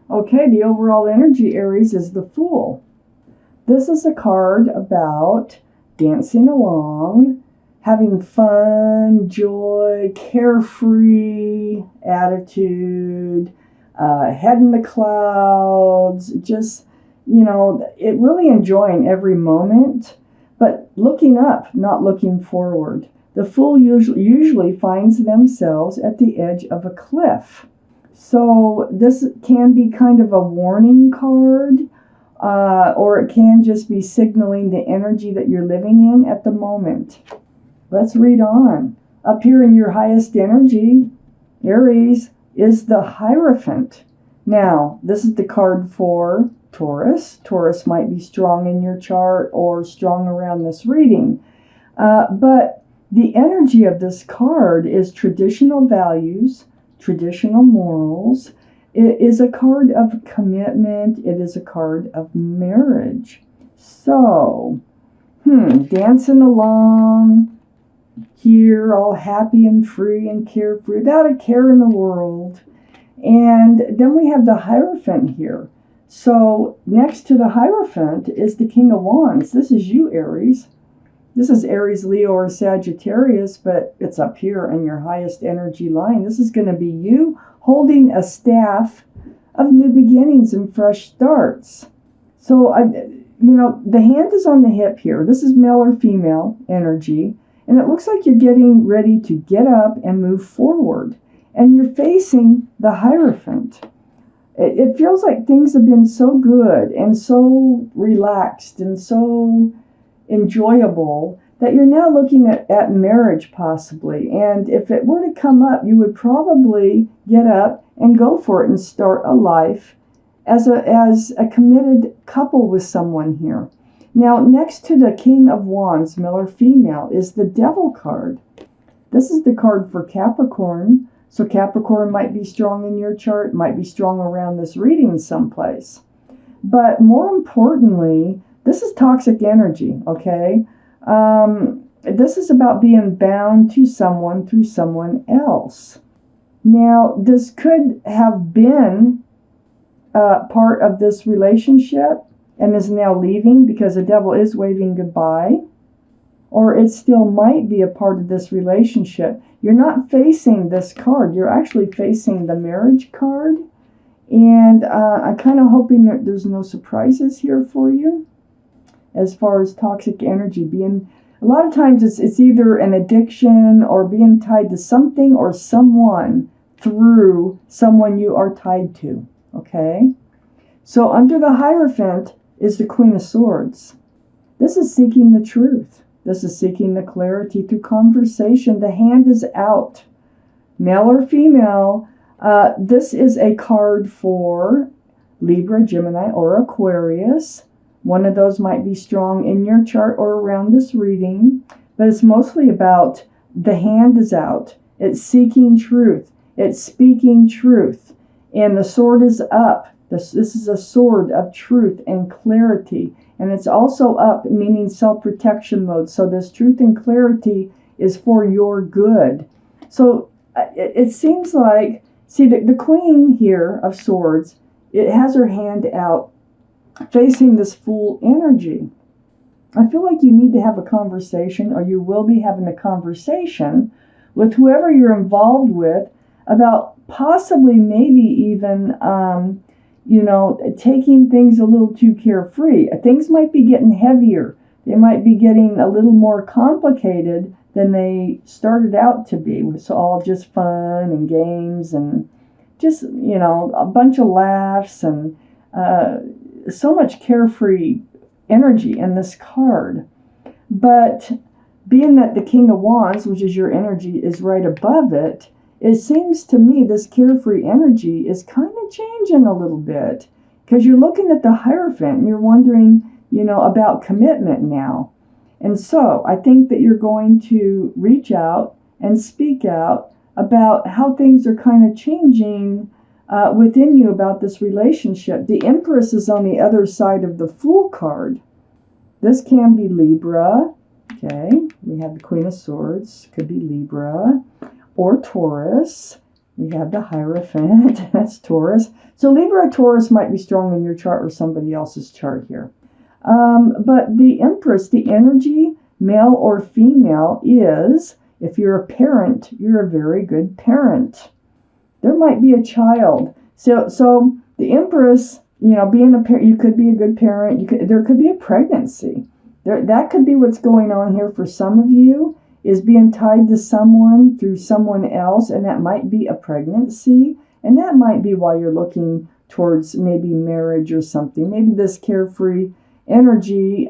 Okay, the overall energy, Aries, is the Fool. This is a card about dancing along, having fun, joy, carefree attitude, head in the clouds, just, it really enjoying every moment, but looking up, not looking forward. The Fool usually finds themselves at the edge of a cliff. So this can be kind of a warning card, or it can just be signaling the energy that you're living in at the moment. Let's read on. Up here in your highest energy, Aries, is the Hierophant. Now, this is the card for Taurus. Taurus might be strong in your chart or strong around this reading. But the energy of this card is traditional values, traditional morals. It is a card of commitment. It is a card of marriage. So, dancing along here, all happy and free and carefree, without a care in the world. And then we have the Hierophant here. So, next to the Hierophant is the King of Wands. This is you, Aries. This is Aries, Leo, or Sagittarius, but it's up here in your highest energy line. This is going to be you holding a staff of new beginnings and fresh starts. So, the hand is on the hip here. This is male or female energy, and it looks like you're getting ready to get up and move forward, and you're facing the Hierophant. It feels like things have been so good and so relaxed and so enjoyable that you're now looking at marriage possibly. And if it were to come up, you would probably get up and go for it and start a life as a committed couple with someone here. Now, next to the King of Wands, male or female, is the Devil card. This is the card for Capricorn. So Capricorn might be strong in your chart, might be strong around this reading someplace. But more importantly, this is toxic energy, okay? This is about being bound to someone through someone else. Now, this could have been part of this relationship and is now leaving because the Devil is waving goodbye. Or it still might be a part of this relationship. You're not facing this card. You're actually facing the marriage card. And I'm kind of hoping that there's no surprises here for you as far as toxic energy being. A lot of times it's either an addiction or being tied to something or someone through someone you are tied to, okay? So under the Hierophant is the Queen of Swords. This is seeking the truth. This is seeking the clarity through conversation. The hand is out. Male or female, this is a card for Libra, Gemini, or Aquarius. One of those might be strong in your chart or around this reading, but it's mostly about the hand is out. It's seeking truth. It's speaking truth. And the sword is up. This is a sword of truth and clarity. And it's also up, meaning self-protection mode. So this truth and clarity is for your good. So it seems like, see, the Queen here of Swords, it has her hand out facing this Fool energy. I feel like you need to have a conversation, or you will be having a conversation with whoever you're involved with about possibly maybe even, taking things a little too carefree. Things might be getting heavier. They might be getting a little more complicated than they started out to be. It's all just fun and games and just, a bunch of laughs and so much carefree energy in this card. But being that the King of Wands, which is your energy, is right above it, it seems to me this carefree energy is kind of changing a little bit, because you're looking at the Hierophant and you're wondering, about commitment now. And so I think that you're going to reach out and speak out about how things are kind of changing within you about this relationship. The Empress is on the other side of the Fool card. This can be Libra. Okay, we have the Queen of Swords. Could be Libra or Taurus. We have the Hierophant. That's Taurus. So Libra Taurus might be strong in your chart or somebody else's chart here. But the Empress, the energy, male or female, is, if you're a parent, you're a very good parent. There might be a child. So the Empress, being a parent, you could be a good parent. There could be a pregnancy. That could be what's going on here for some of you, is being tied to someone through someone else, and that might be a pregnancy, and that might be why you're looking towards maybe marriage or something. Maybe this carefree energy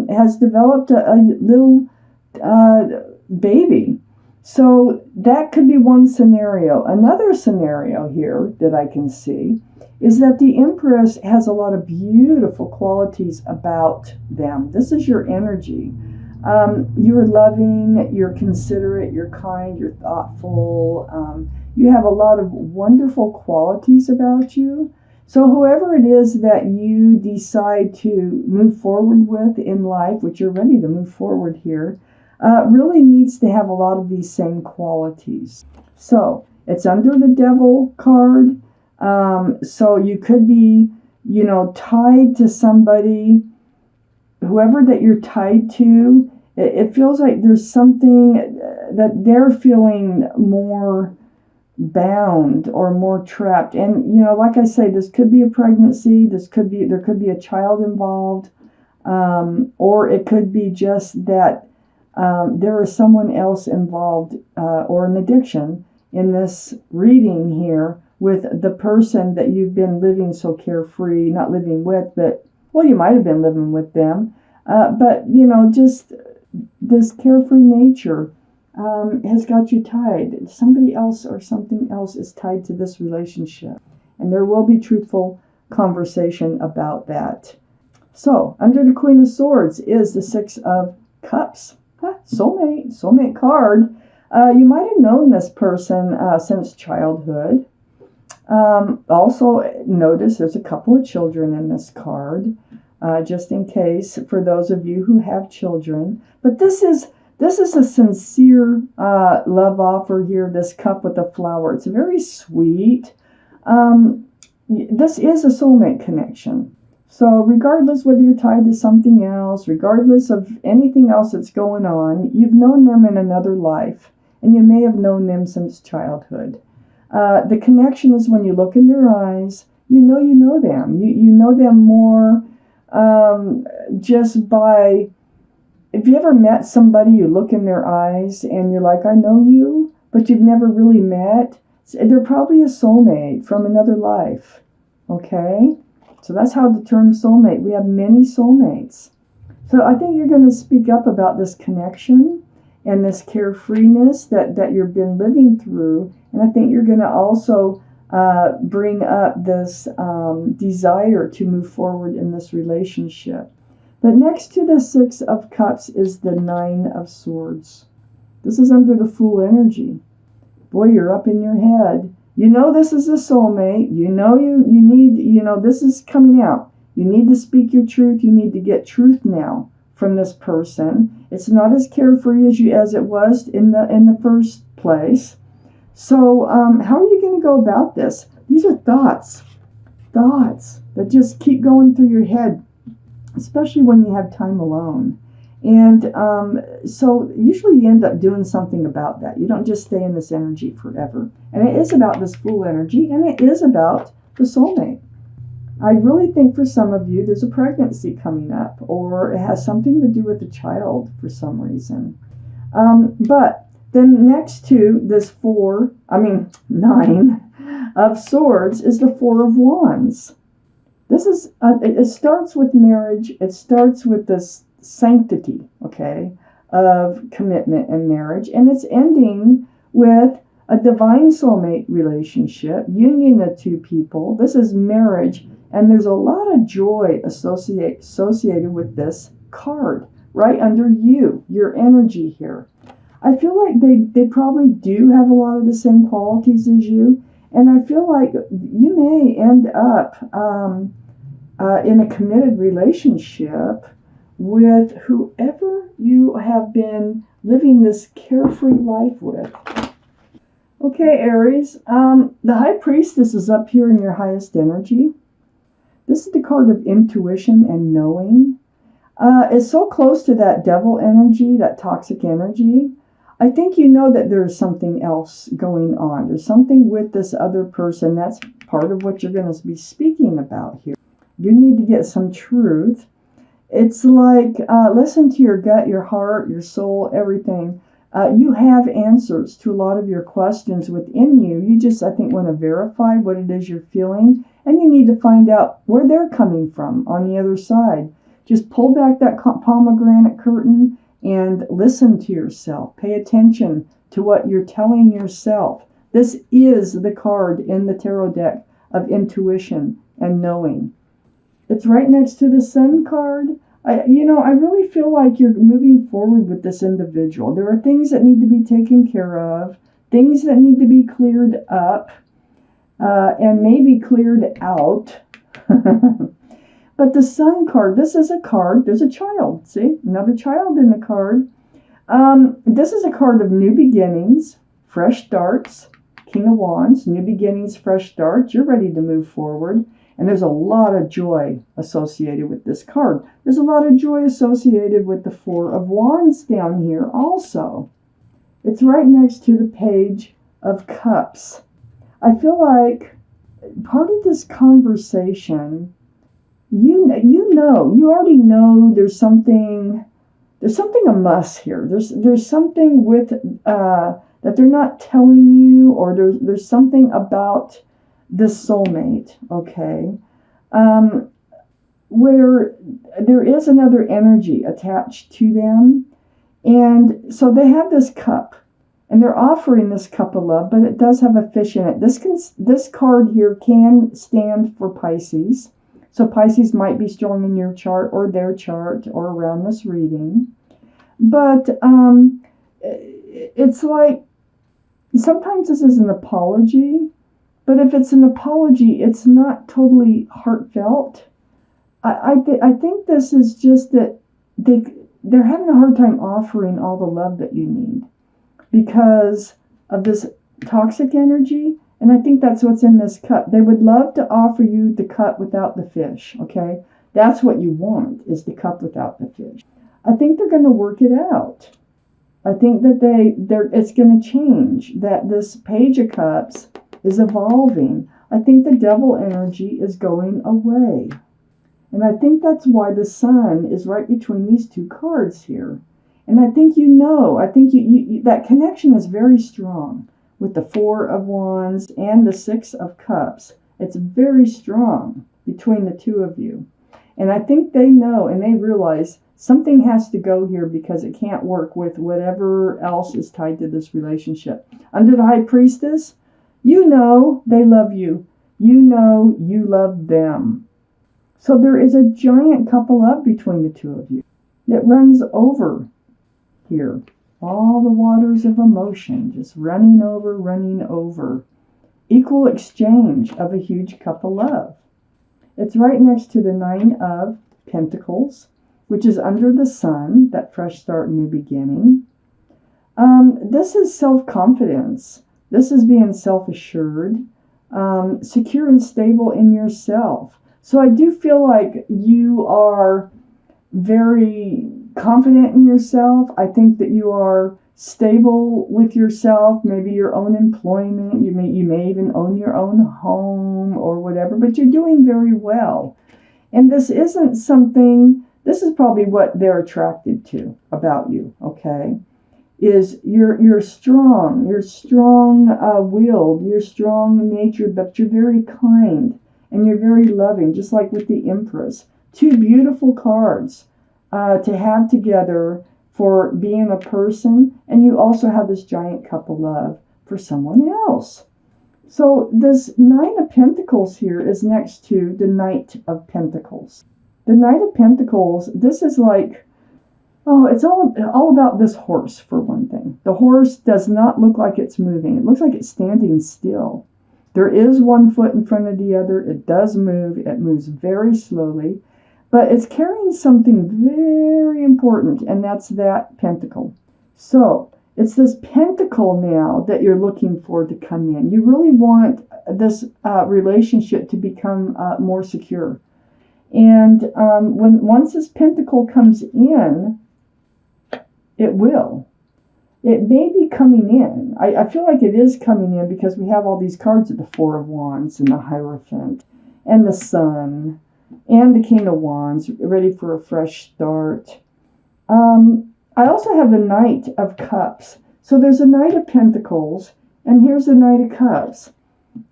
has developed a little baby. So that could be one scenario. Another scenario here that I can see is that the Empress has a lot of beautiful qualities about them. This is your energy. You're loving, you're considerate, you're kind, you're thoughtful. You have a lot of wonderful qualities about you. So whoever it is that you decide to move forward with in life, which you're ready to move forward here, really needs to have a lot of these same qualities. So it's under the Devil card. So you could be, tied to somebody, whoever that you're tied to. It feels like there's something that they're feeling more bound or more trapped. And, like I say, this could be a pregnancy. There could be a child involved. Or it could be just that there is someone else involved or an addiction in this reading here with the person that you've been living so carefree, not living with, but, well, you might have been living with them. But, just this carefree nature has got you tied. Somebody else or something else is tied to this relationship. And there will be truthful conversation about that. So, under the Queen of Swords is the Six of Cups. Soulmate card. You might have known this person since childhood. Also, notice there's a couple of children in this card, just in case for those of you who have children. But this is a sincere love offer here. This cup with a flower. It's very sweet. This is a soulmate connection. So regardless whether you're tied to something else, regardless of anything else that's going on, you've known them in another life, and you may have known them since childhood. The connection is when you look in their eyes, you know them. You know them more just by, if you ever met somebody, you look in their eyes and you're like, I know you, but you've never really met. They're probably a soulmate from another life. Okay? So that's how the term soulmate, we have many soulmates. So I think you're going to speak up about this connection and this carefreeness that you've been living through. And I think you're going to also bring up this desire to move forward in this relationship. But next to the Six of Cups is the Nine of Swords. This is under the Fool energy. Boy, you're up in your head. You know this is a soulmate. You know you need, this is coming out. You need to speak your truth. You need to get truth now from this person. It's not as carefree as it was in the first place. So how are you going to go about this? These are thoughts that just keep going through your head, especially when you have time alone. And so usually you end up doing something about that. You don't just stay in this energy forever. And it is about this Fool energy, and it is about the soulmate. I really think for some of you there's a pregnancy coming up, or it has something to do with a child for some reason. But then next to this 9 of Swords is the Four of Wands. This is, it starts with marriage. It starts with this sanctity, okay, of commitment and marriage. And it's ending with a divine soulmate relationship, union of two people. This is marriage. And there's a lot of joy associated with this card right under your energy here. I feel like they probably do have a lot of the same qualities as you. And I feel like you may end up in a committed relationship with whoever you have been living this carefree life with. Okay, Aries. The High Priestess is up here in your highest energy. This is the card of intuition and knowing. It's so close to that devil energy, that toxic energy. I think you know that there's something else going on. There's something with this other person. That's part of what you're going to be speaking about here. You need to get some truth. It's like listen to your gut, your heart, your soul, everything. You have answers to a lot of your questions within you. You just, I think, want to verify what it is you're feeling, and you need to find out where they're coming from on the other side. Just pull back that pomegranate curtain and listen to yourself. Pay attention to what you're telling yourself. This is the card in the tarot deck of intuition and knowing. It's right next to the Sun card. I really feel like you're moving forward with this individual. There are things that need to be taken care of, things that need to be cleared up, and maybe cleared out. But the Sun card, this is a card, there's a child, see? Another child in the card. This is a card of new beginnings, fresh starts, King of Wands, new beginnings, fresh starts. You're ready to move forward. And there's a lot of joy associated with this card. There's a lot of joy associated with the Four of Wands down here also. It's right next to the Page of Cups. I feel like part of this conversation, you already know there's something amiss here. There's something with that they're not telling you, or there's something about this soulmate, okay, where there is another energy attached to them. And so they have this cup, and they're offering this cup of love, but it does have a fish in it. This card here can stand for Pisces. So Pisces might be strong in your chart or their chart or around this reading. But it's like sometimes this is an apology. But if it's an apology, it's not totally heartfelt. I think this is just that they're having a hard time offering all the love that you need because of this toxic energy. And I think that's what's in this cup. They would love to offer you the cup without the fish, okay? That's what you want, is the cup without the fish. I think they're going to work it out. I think that it's going to change, that this Page of Cups is evolving. I think the devil energy is going away. And I think that's why the Sun is right between these two cards here. And I think that connection is very strong with the Four of Wands and the Six of Cups. It's very strong between the two of you. And I think they know and they realize something has to go here because it can't work with whatever else is tied to this relationship. Under the High Priestess, you know they love you. You know you love them. So there is a giant cup of love between the two of you. It runs over here. All the waters of emotion just running over, running over. Equal exchange of a huge cup of love. It's right next to the Nine of Pentacles, which is under the Sun, that fresh start, new beginning. This is self-confidence. This is being self-assured, secure and stable in yourself. So I do feel like you are very confident in yourself. I think that you are stable with yourself, maybe your own employment. You may even own your own home or whatever, but you're doing very well. And this is probably what they're attracted to about you, okay? Is you're strong, you're strong-willed, you're strong-natured, but you're very kind and you're very loving, just like with the Empress. Two beautiful cards to have together for being a person, and you also have this giant cup of love for someone else. So this Nine of Pentacles here is next to the Knight of Pentacles. The Knight of Pentacles, this is like, it's all about this horse, for one thing. The horse does not look like it's moving. It looks like it's standing still. There is one foot in front of the other. It does move. It moves very slowly. But it's carrying something very important, and that's that pentacle. So It's this pentacle now that you're looking for to come in. You really want this relationship to become more secure. And once this pentacle comes in, it will. It may be coming in. I feel like it is coming in because we have all these cards of the Four of Wands and the Hierophant and the Sun and the King of Wands, ready for a fresh start. I also have the Knight of Cups. So there's a Knight of Pentacles, and here's the Knight of Cups.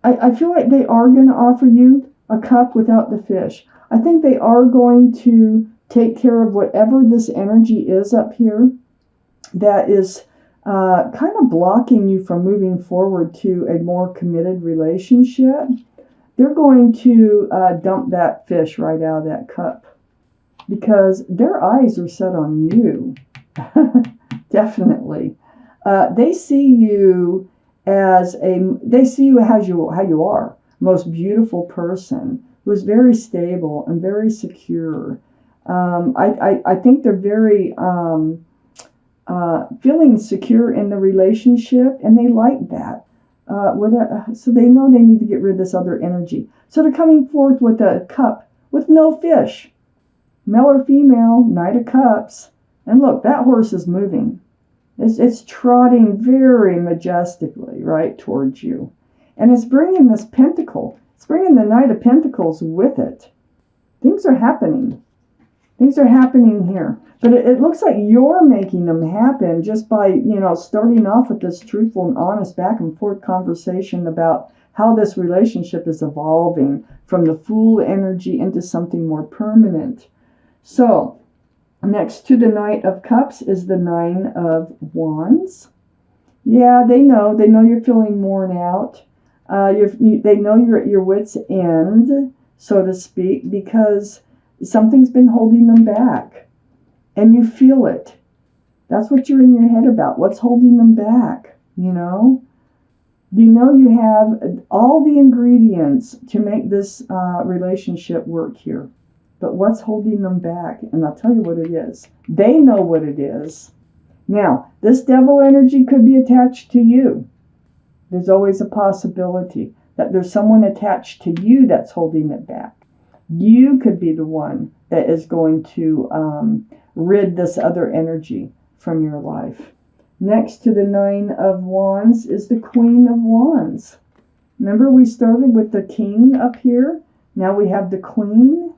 I feel like they are going to offer you a cup without the fish. I think they are going to take care of whatever this energy is up here that is kind of blocking you from moving forward to a more committed relationship. They're going to dump that fish right out of that cup because their eyes are set on you. Definitely. They see you as how you are, most beautiful person who is very stable and very secure. I think they're very feeling secure in the relationship, and they like that. So they know they need to get rid of this other energy. So they're coming forth with a cup with no fish. Male or female, Knight of Cups. And look, that horse is moving. It's trotting very majestically right towards you. And it's bringing this pentacle. It's bringing the Knight of Pentacles with it. Things are happening. Things are happening here. But it looks like you're making them happen just by, starting off with this truthful and honest back and forth conversation about how this relationship is evolving from the Fool energy into something more permanent. So, next to the Knight of Cups is the Nine of Wands. Yeah, they know you're feeling worn out. They know you're at your wit's end, so to speak, because something's been holding them back. And you feel it. That's what you're in your head about. What's holding them back, You you have all the ingredients to make this relationship work here. But what's holding them back? And I'll tell you what it is. They know what it is. Now, this devil energy could be attached to you. There's always a possibility that there's someone attached to you that's holding it back. You could be the one that is going to rid this other energy from your life. Next to the Nine of Wands is the Queen of Wands. Remember, we started with the King up here. Now we have the Queen.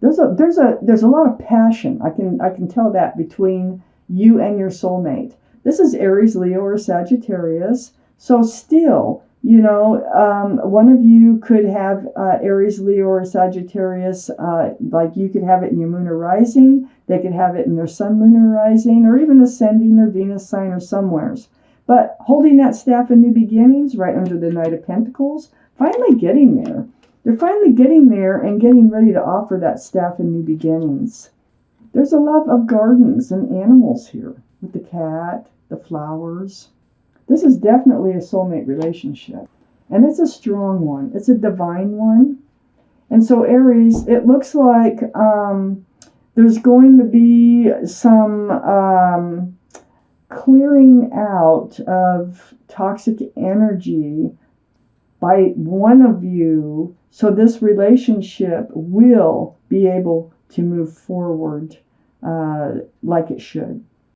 There's a lot of passion. I can tell that between you and your soulmate. This is Aries, Leo, or Sagittarius. So still, one of you could have Aries, Leo, or Sagittarius. Like you could have it in your moon or rising. They could have it in their sun, moon, or rising, or even ascending or Venus sign or somewheres. But holding that staff of new beginnings right under the Knight of Pentacles, finally getting there. They're finally getting there and getting ready to offer that staff of new beginnings. There's a love of gardens and animals here with the cat, the flowers. This is definitely a soulmate relationship. And it's a strong one. It's a divine one. And so Aries, it looks like there's going to be some clearing out of toxic energy by one of you, so this relationship will be able to move forward like it should.